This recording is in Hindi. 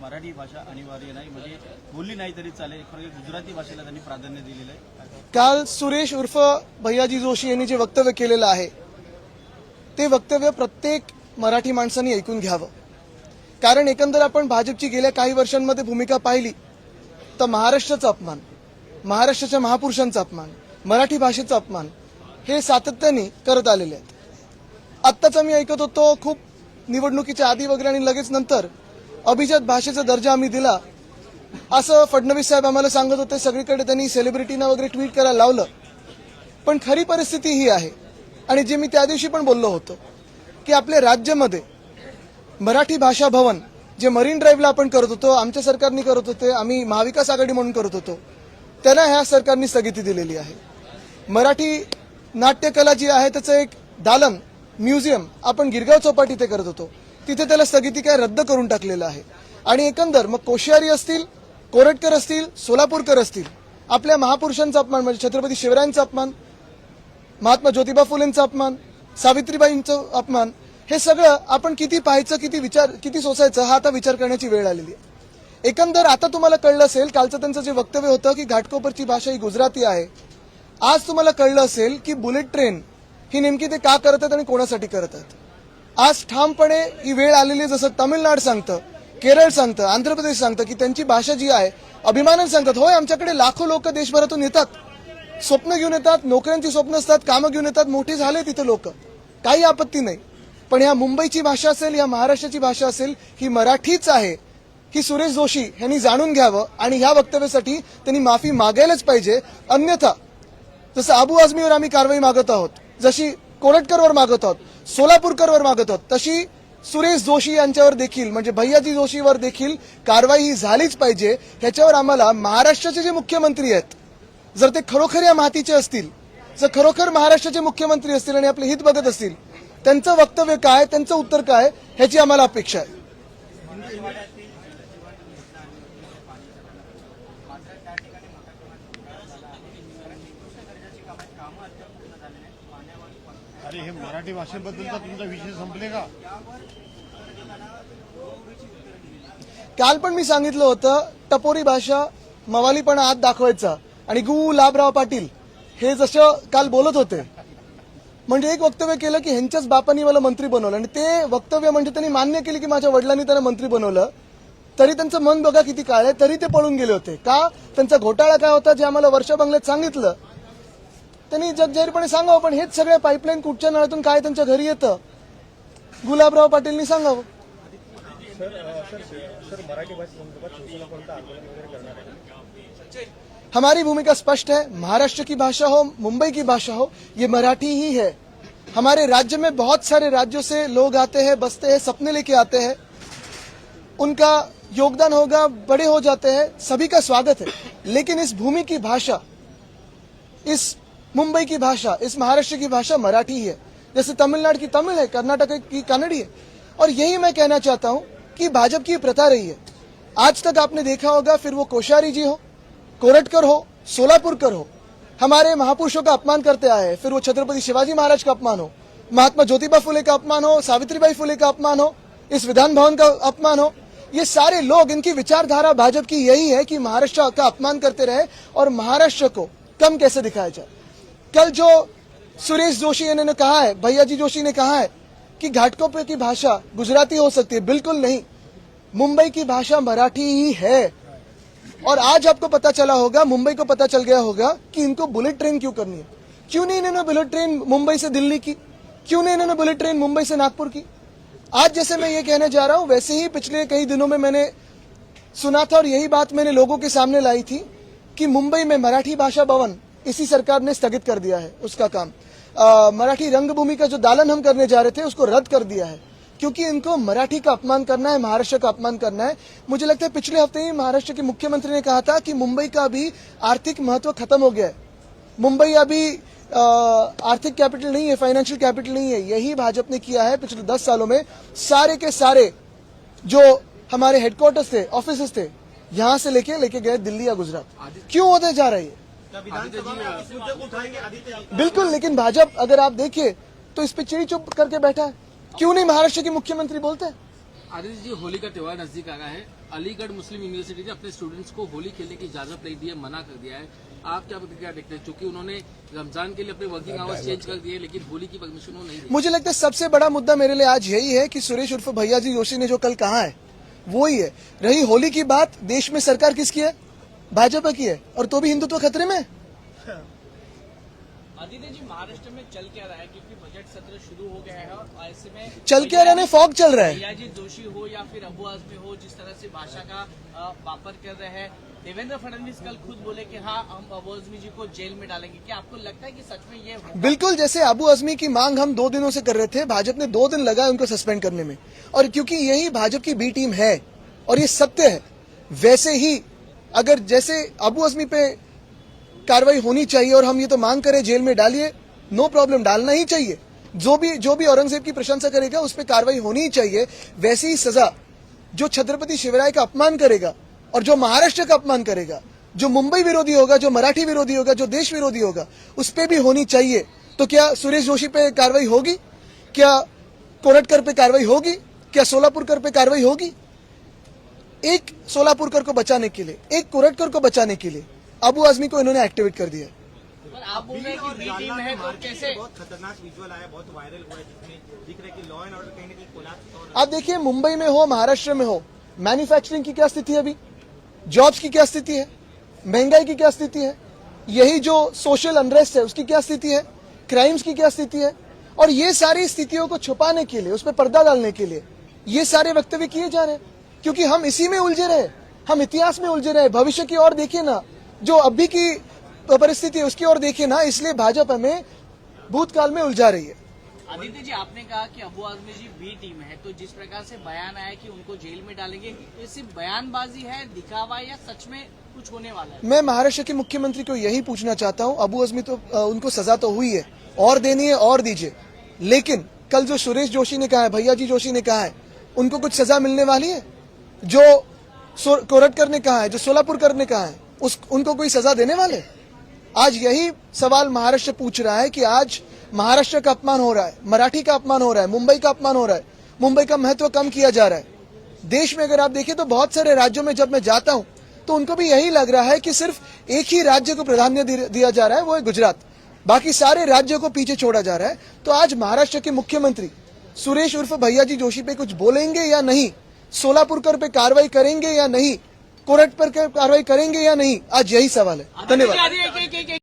मराठी भाषा अनिवार्य नाही, म्हणजे बोलली नाही तरी चालेल, गुजराती भाषेला त्यांनी प्राधान्य दिलेलं आहे. काल सुरेश उर्फ भैयाजी जोशी यांनी जे वक्तव्य केलेलं आहे ते वक्तव्य प्रत्येक मराठी माणसाने ऐकून घ्यावं. कारण एकंदर आपण भाजपची गेल्या काही वर्षांमध्ये भूमिका पाहिली तर महाराष्ट्राचा अपमान, महाराष्ट्राच्या महापुरुषांचा अपमान, मराठी भाषेचा अपमान हे सातत्याने करत आलेले आहेत. आत्ताच आम्ही ऐकत होतो खूप निवडणुकीच्या आधी वगैरे आणि लगेच नंतर अभिजात भाषेचा दर्जा आम्ही दिला असं फडणवीस साहेब आम्हाला सांगत होते. सगळीकडे त्यांनी सेलिब्रिटीना वगैरे ट्विट करायला लावलं. पण खरी परिस्थिती ही आहे आणि जे मी त्या दिवशी पण बोललो होतो की आपल्या राज्यामध्ये मराठी भाषा भवन जे मरीन ड्राईव्हला आपण करत होतो, आमच्या सरकारने करत होते, आम्ही महाविकास आघाडी म्हणून करत होतो, त्यांना ह्या सरकारने स्थगिती दिलेली आहे. मराठी नाट्यकला जी आहे त्याचं एक दालन म्युझियम आपण गिरगाव चौपाटी इथे करत होतो, तिथे त्याला स्थगिती काय रद्द करून टाकलेलं आहे. आणि एकंदर मग कोश्यारी असतील, कोरटकर असतील, सोलापूरकर असतील, आपल्या महापुरुषांचा अपमान म्हणजे छत्रपती शिवरायांचा अपमान, महात्मा ज्योतिबा फुलेंचा अपमान, सावित्रीबाईंचा अपमान, हे सगळं आपण किती पाहायचं, किती सोसायचं हा आता विचार करण्याची वेळ आलेली आहे. एकंदर आता तुम्हाला कळलं असेल, कालचं त्यांचं जे वक्तव्य होतं की घाटकोपरची भाषा ही गुजराती आहे, आज तुम्हाला कळलं असेल की बुलेट ट्रेन ही नेमकी ते का करत आहेत आणि कोणासाठी करत आहेत. आज ठामपणे ही वेळ आलेली, जसं तामिळनाडू सांगतं, केरळ सांगतं, आंध्र प्रदेश सांगतं की त्यांची भाषा जी आहे अभिमानाने सांगतात. होय, आमच्याकडे लाखो लोक देशभरातून येतात, स्वप्न घेऊन येतात, नोकऱ्यांची स्वप्न असतात, कामं घेऊन येतात, मोठे झाले तिथे लोक, काही आपत्ती नाही. पण ह्या मुंबईची भाषा असेल, या महाराष्ट्राची भाषा असेल, ही मराठीच आहे ही सुरेश जोशी यांनी जाणून घ्यावं आणि ह्या वक्तव्यासाठी त्यांनी माफी मागायलाच पाहिजे. अन्यथा जसं अबू आझमीवर आम्ही कारवाई मागत आहोत, जशी कोरटकरवर मागत आहोत, सोलापूरकरवर मागत आहोत, तशी सुरेश जोशी यांच्यावर देखील म्हणजे भैयाजी जोशीवर देखील कारवाई ही झालीच पाहिजे. ह्याच्यावर आम्हाला महाराष्ट्राचे जे मुख्यमंत्री आहेत, जर ते खरोखर या मातीचे असतील, जर खरोखर महाराष्ट्राचे मुख्यमंत्री असतील आणि आपले हित बघत असतील, त्यांचं वक्तव्य काय, त्यांचं उत्तर काय, ह्याची आम्हाला अपेक्षा आहे. अरे हे मराठी भाषेबद्दलचा तुमचा विषय संपले का? काल पण मी सांगितलं होतं टपोरी भाषा, मवालीपणा आत दाखवायचा आणि गुलाबराव पाटील हे जसं काल बोलत होते, म्हणजे एक वक्तव्य केलं की ह्यांच्याच बापांनी मला मंत्री बनवलं आणि ते वक्तव्य म्हणजे त्यांनी मान्य केली की माझ्या वडिलांनी त्यांना मंत्री बनवलं, तरी त्यांचं मन बघा किती काळ आहे, तरी ते पळून गेले होते. का? त्यांचा घोटाळा काय होता जे आम्हाला वर्षा बंगल्यात सांगितलं त्यांनी जगजाहीरपणे सांगावं. पण हेच सगळे पाईपलाईन कुठच्या नळातून काय त्यांच्या घरी येतं गुलाबराव पाटीलनी सांगावं. हमारी भूमिका स्पष्ट है, महाराष्ट्र की भाषा हो, मुंबई की भाषा हो, ये मराठी ही है. हमारे राज्य में बहुत सारे राज्यों से लोग आते हैं, बसते हैं, सपने लेके आते हैं, उनका योगदान होगा, बड़े हो जाते हैं, सभी का स्वागत है. लेकिन इस भूमि की भाषा, इस मुंबई की भाषा, इस महाराष्ट्र की भाषा मराठी ही है. जैसे तमिलनाडु की तमिल है, कर्नाटक की कन्नड़ी है. और यही मैं कहना चाहता हूं कि भाजपा की प्रथा रही है. आज तक आपने देखा होगा, फिर वो कोश्यारी जी हो, कोरटकर हो, सोलापुरकर हो, हमारे महापुरुषों का अपमान करते आए हैं. फिर वो छत्रपति शिवाजी महाराज का अपमान हो, महात्मा ज्योतिबा फुले का अपमान हो, सावित्रीबाई फुले का अपमान हो, इस विधान भवन का अपमान हो, ये सारे लोग, इनकी विचारधारा भाजपा की यही है कि महाराष्ट्र का अपमान करते रहे और महाराष्ट्र को कम कैसे दिखाया जाए. कल जो सुरेश जोशी ने कहा है, भैयाजी जोशी ने कहा है कि घाटकोपर की भाषा गुजराती हो सकती है, बिल्कुल नहीं, मुंबई की भाषा मराठी ही है. और आज आपको पता चला होगा, मुंबई को पता चल गया होगा कि इनको बुलेट ट्रेन क्यों करनी है. क्यों नहीं इन्होंने बुलेट ट्रेन मुंबई से दिल्ली की, क्यों नहीं इन्होंने बुलेट ट्रेन मुंबई से नागपुर की. आज जैसे मैं ये कहने जा रहा हूं, वैसे ही पिछले कई दिनों में मैंने सुना था और यही बात मैंने लोगों के सामने लाई थी कि मुंबई में मराठी भाषा भवन इसी सरकार ने स्थगित कर दिया है उसका काम. मराठी रंगभूमि का जो दालन हम करने जा रहे थे उसको रद्द कर दिया है, क्योंकि इनको मराठी का अपमान करना है, महाराष्ट्र का अपमान करना है. मुझे लगता है पिछले हफ्ते ही महाराष्ट्र के मुख्यमंत्री ने कहा था कि मुंबई का अभी आर्थिक महत्व खत्म हो गया है, मुंबई अभी आर्थिक कैपिटल नहीं है, फाइनेंशियल कैपिटल नहीं है. यही भाजपा ने किया है पिछले 10 सालों में. सारे के सारे जो हमारे हेडक्वार्टर्स थे, ऑफिसेस थे, यहां से लेके गए दिल्ली या गुजरात. क्यों होते जा रही है? बिल्कुल. लेकिन भाजपा अगर आप देखिए तो इस पे चिड़ी चुप करके बैठा है. क्यों नहीं महाराष्ट्र के मुख्यमंत्री बोलते हैं? आदित्य जी, होली का त्योहार नजदीक आ रहा है। अलीगढ़ मुस्लिम यूनिवर्सिटी ने अपने स्टूडेंट्स को होली खेलने की इजाजत नहीं दी है, मना कर दिया है। आप क्या देखते हैं, क्योंकि उन्होंने रमजान के लिए अपने वर्किंग आवर्स चेंज कर दिए, लेकिन होली की परमिशन नहीं दी। मुझे लगता है सबसे बड़ा मुद्दा मेरे लिए आज यही है कि सुरेश उर्फ भैया जी जोशी ने जो कल कहा है वो ही है। रही होली की बात, देश में सरकार किसकी है? भाजपा की है, और तो भी हिंदुत्व खतरे में है। आदित्य जी, महाराष्ट्र में चल क्या रहा है, क्योंकि बजट सत्र शुरू हो गया है और ऐसे में चल क्या रहा है? फॉग चल रहा है। भैया जी जोशी हो या फिर अबू आजमी हो, जिस तरह से भाषा का वापर कर रहे हैं। देवेंद्र फडणवीस कल खुद बोले कि हाँ, हम अबू आजमी जी को जेल में डालेंगे। क्या आपको लगता है कि सच में ये होगा? बिल्कुल, जैसे अबू आजमी की मांग हम 2 दिनों से कर रहे थे, भाजपा ने 2 दिन लगाए उनको सस्पेंड करने में, और क्योंकि यही भाजपा की बी टीम है और ये सत्य है, वैसे ही अगर जैसे अबू आजमी पे कार्रवाई होनी चाहिए और हम ये तो मांग करें जेल में डालिए, नो प्रॉब्लम, डालना ही चाहिए। जो भी औरंगजेब की प्रशंसा करेगा उस पर कार्रवाई होनी ही चाहिए। वैसी ही सजा जो छत्रपति शिवराय का अपमान करेगा और जो महाराष्ट्र का अपमान करेगा, जो मुंबई विरोधी होगा, जो मराठी विरोधी होगा, जो देश विरोधी होगा, उस पर भी होनी चाहिए। तो क्या सुरेश जोशी पे कार्रवाई होगी? क्या कोरटकर पे कार्रवाई होगी? क्या सोलापुरकर पे कार्रवाई होगी? एक सोलापुरकर को बचाने के लिए, एक कोरटकर को बचाने के लिए अबू आजमी को इन्होंने एक्टिवेट कर दिया। पर आप बोल रहे हैं कि बी टीम है, तो कैसे? बहुत खतरनाक विजुअल आया, बहुत वायरल हुआ है, जिसमें दिख रहा है कि लॉ एंड ऑर्डर कहीं ना कहीं कोलैप्स हो रहा आप देखिए, मुंबई में हो, महाराष्ट्र में हो, मैन्युफैक्चरिंग की क्या स्थिति है अभी, जॉब्स की क्या स्थिति है, महंगाई की क्या स्थिति है, यही जो सोशल अनरेस्ट है उसकी क्या स्थिति है, क्राइम्स की क्या स्थिति है, और ये सारी स्थितियों को छुपाने के लिए, उस पर पर्दा डालने के लिए ये सारे वक्तव्य किए जा रहे हैं, क्योंकि हम इसी में उलझे रहे, हम इतिहास में उलझे रहे। भविष्य की ओर देखिए ना, जो अभी की परिस्थिति है उसकी ओर देखिए ना, इसलिए भाजपा में भूतकाल में उलझा रही है। आदित्य जी, आपने कहा कि अबू आजमी जी बी टीम है, तो जिस प्रकार से बयान आया कि उनको जेल में डालेंगे, तो सिर्फ बयानबाजी है, दिखावा, या सच में कुछ होने वाला है? मैं महाराष्ट्र के मुख्यमंत्री को यही पूछना चाहता हूं, अबू आजमी तो उनको सजा तो हुई है, और देनी है और दीजिए, लेकिन कल जो सुरेश जोशी ने कहा है, भैया जी जोशी ने कहा है, उनको कुछ सजा मिलने वाली है? जो कोरटकर ने कहा है, जो सोलापुरकर ने कहा है, उनको कोई सजा देने वाले? आज यही सवाल महाराष्ट्र पूछ रहा है कि आज महाराष्ट्र का अपमान हो रहा है, मराठी का अपमान हो रहा है, मुंबई का अपमान हो रहा है, मुंबई का महत्व कम किया जा रहा है। देश में अगर आप देखें तो बहुत सारे राज्यों में जब मैं जाता हूं तो उनको भी यही लग रहा है कि सिर्फ एक ही राज्य को प्राधान्य दिया जा रहा है, वो है गुजरात, बाकी सारे राज्यों को पीछे छोड़ा जा रहा है। तो आज महाराष्ट्र के मुख्यमंत्री सुरेश उर्फ भैया जी जोशी पे कुछ बोलेंगे या नहीं, सोलापुरकर पे कार्रवाई करेंगे या नहीं, कोरट पर कार्रवाई करेंगे या नहीं, आज यही सवाल है। धन्यवाद।